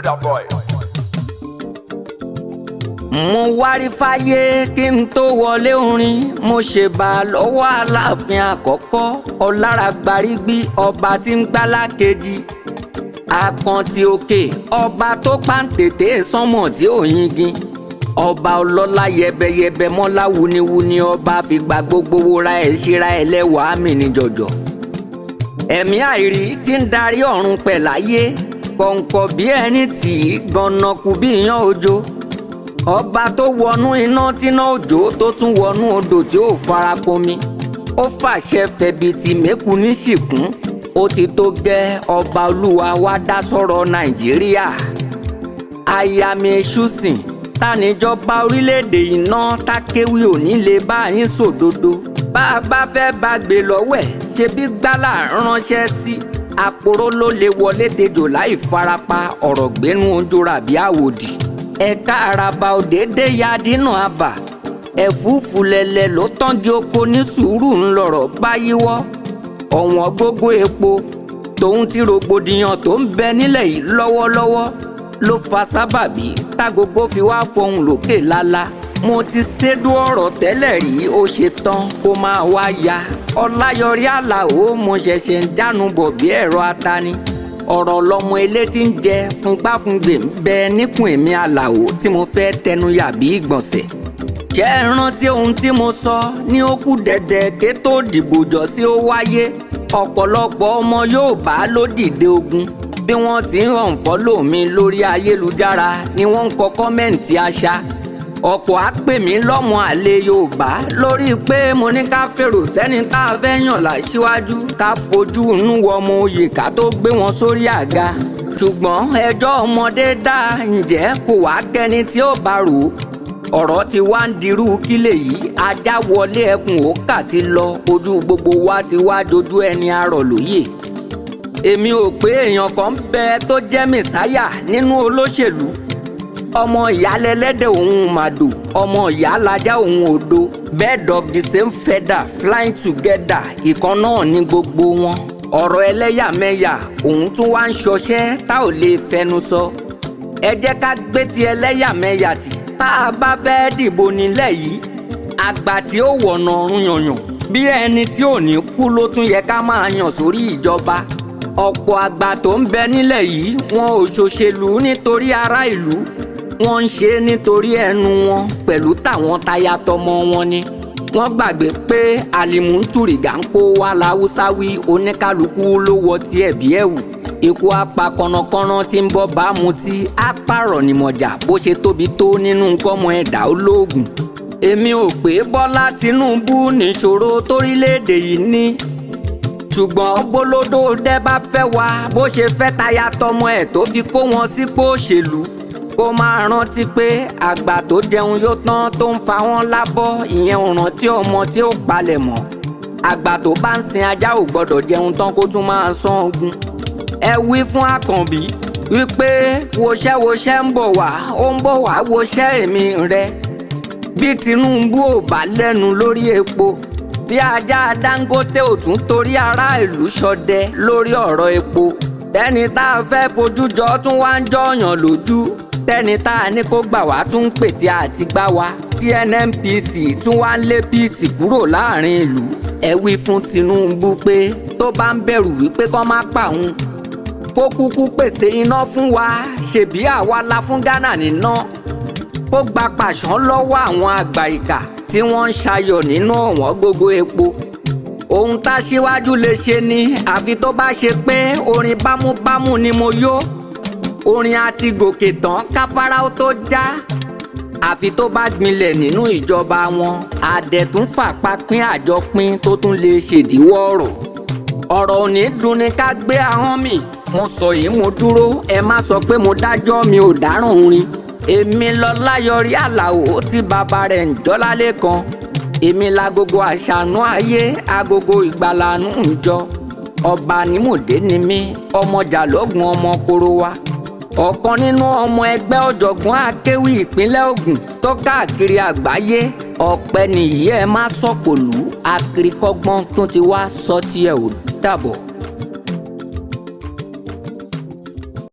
that boy. Mo wárí fáyé kí n tó wọlé orin, mo ṣèbà lọ́wọ́ Aláàfin àkọ́kọ́ Ọlárágbárígbí ọba tí ń gbálá kejì. Àkàntì òkè ọba tó pàǹtẹ̀tẹ̀ sánmọ̀ tí ò yingin. Ọba ọlọ́lá yẹbẹyẹbẹ mọ́lá wuniwuni ọba fìgbà gbogbo wora ẹ̀ ṣera ẹ̀ lẹ́wàá mi ní jọ̀jọ̀. Ẹ̀mí àìrí tí ń darí ọ̀run pẹ̀láyé kọ̀ǹkọ̀ bí ẹni tì í gànnàkú bí iyán òjò. Ọba tó wọnú iná tíná òjò tó tún wọnú odò tí ó fara komi. Ó fàṣẹ fẹ̀bìtì mẹ́kù ní ṣìkún. Ó ti tó gẹ́ ọba olúwa wá dá sọ̀rọ̀ Nàìjíríà. Ayami Ṣ'atunṣe táníjọba orílẹ̀-èdè iná tákéwì òní lè bá yín sòdodo. Bá a bá fẹ́ bá gbé lọ́wọ́ ẹ̀ ṣe bí gbálà ránṣẹ́ sí. Àpòrò ló lè wọlé tejò láì farapa ọ̀rọ̀ gbénú ojúra bí àwòdì. Ẹ̀ka àràbà òdèdè ya dínà àbà. Ẹ̀fúùfù lẹ̀lẹ̀ ló tọ́gi oko ní sùúrù ńlọrọ̀ bá yíwọ́. Ọ̀wọ́n gógó epo tòun ti rògbòdìyàn tó ń bẹ nílẹ̀ yìí lọ́wọ́lọ́wọ́ ló fa sábàbí tágogo fi wá fọhùn lókè lálá. Mo ti ṣèdú ọ̀rọ̀ tẹ́lẹ̀ rí ó ṣe tán kó máa wá ya. Ọláyọrí Àlàó mo ṣẹ̀ṣẹ̀ ń dánu bọ̀ bí ẹ̀rọ atani. Ọ̀rọ̀ lọmọ elétí ń jẹ fúngbáfúngbè ń bẹ níkùn èmi Àlàó tí mo fẹ́ tẹnu yà bí ìgbọ̀nsẹ̀. Ṣé ẹ rántí ohun tí mo sọ ní ó kù dẹ̀dẹ̀ ké tó dìbò jọ sí ó wáyé? Ọ̀pọ̀lọpọ̀ ọmọ Yorùbá ló dìde ogun. Bí wọ́n ti ń unfollow mi lórí ayélujára ni wọ́n ń kọ kọ́mẹ̀ǹtì àṣà. Ọ̀pọ̀ á pè mí lọ́mọ àlè Yorùbá lórí pé mo ní ká fèrò sẹ́ni tá a fẹ́ yàn láṣíwájú ká fojú inú wọ ọmọ oyè ká tó gbé wọn sórí àga. Ṣùgbọ́n ẹjọ́ ọmọdé dá ǹjẹ́ kò wá kẹ́ni tí ó bá rò ó. Ọ̀rọ̀ ti wá ń dirú kílè yìí ajá wọlé ẹkùn òkà ti lọ ojú gbogbo wa ti wá dojú ẹni arọ̀ lóyè. Èmi ò pé èèyàn kan bẹ tó jẹ́ mẹ̀sáyà nínú olóṣèlú. Ọmọ ìyá lẹ́lẹ́dẹ̀ òun màdò, ọmọ ìyá lajá òun òdo. Bird of the same feather flying together, ìkan náà ní gbogbo wọn. Ọ̀rọ̀ ẹlẹ́yàmẹ̀yà òun tún wá ń ṣọṣẹ́ tá ò lè fẹnu sọ. Ẹ jẹ́ ká gbé ti ẹlẹ́yàmẹ̀yà tì. Tá a bá fẹ́ dìbò nílẹ̀ yìí, àgbà tí ó wọ̀nà ọ̀run yànyàn bí ẹni tí ò ní kú ló tún yẹ ká máa yàn sórí ìjọba. Ọ̀pọ̀ àgbà tó ń bẹ nílẹ̀ yìí wọn ò ṣòṣèlú nítorí ará ìlú. Wọ́n ń ṣe é nítorí ẹnu wọn pẹ̀lú tàwọn táyà tọmọ wọn ni. Wọ́n gbàgbé pé àlìmúntùrìgà ń kó wa láwùsáwí oníkálukú ló wọ tiẹ̀ bí ẹ̀wù. Ikú apá kọ̀nàkọ̀nà tí ń bọ́ bá mutí á pààrọ̀ nímọ̀jà bó ṣe tóbi tó nínú kọ́mọ ẹ̀dá olóògùn. Èmi ò pé Bọ́lá Tinubu níṣòro torílẹ̀-èdè yìí ní. Ṣùgbọ́n bólódó dẹ́ bá fẹ́ wá bó ṣe fẹ́ táyà tọmọ ẹ̀ tó fi kó wọn sípò òṣèlú. Kó máa rántí pé àgbà tó jẹun yóò tán tó ń fa wọn lábọ́ ìyẹn ò rántí ọmọ tí ó palẹ̀ mọ́. Àgbà tó bá ń sin ajá ò gbọ́dọ̀ jẹun tán kó tún máa sán ogun. Ẹ wí fún Àkànbí wípé woṣẹ́ ń bọ̀ wá ó ń bọ̀ wá woṣẹ́ èmi rẹ. Bí Tinubu ò bá lẹ́nu lórí epo tí ajá Dangote ò tún torí ará ìlú ṣọdẹ lórí ọ̀rọ̀ epo. Tẹ́ni tá a fẹ́ fojú jọ tún wá ń jọyàn lójú. Tẹ́ni tá a ní kó gbà wá tún ń pètè àti gbá wa. Tí NNPC tún wá ń lé peace kúrò láàrin ìlú. Ẹ wí fún Tinubu pé tó bá ń bẹ̀rù wípé kó má pa òun kó kúkú pèsè iná fún wa ṣèbí àwa la fún Ghana níná. Kó gba pàṣán lọ́wọ́ àwọn àgbà ìkà tí wọ́n ń ṣayọ̀ nínú ọ̀wọ́n gógó epo. Ohun tá síwájú lè ṣe ni àfi tó bá ṣe pé orin bámúbámú ni mo yó. Orin àti gòkè tán káfárá ó tó já. Àfi tó bá gbinlẹ̀ nínú ìjọba wọn. Àdẹ̀tún fàpá pín àjọpín tó tún lè ṣèdíwọ́ ọ̀rọ̀. Ọ̀rọ̀ ò ní dùn ní ká gbé ahọ́n mi. Mo sọ yìí mo dúró ẹ má sọ pé mo dájọ́ mi ò dáràn orin. Èmi Ọláyọrí Àlàó tí bàbá rẹ̀ ń jọ́lálé kan. Èmi lágogo àṣànú ayé agogo ìgbàlànú ńjọ. Ọba nímòdé ni mí ọmọjà lọ́gùn ọmọ korowa. Ọ̀kan nínú ọmọ ẹgbẹ́ ọ̀jọ̀gbọ́n akéwì ìpínlẹ̀ Ògùn tó káàkiri àgbáyé. Ọ̀pẹ nìyí ẹ má sọ̀pọ̀lú akirikọ́gbọ́n tó ti wá sọ tiẹ̀ ò dàbọ̀.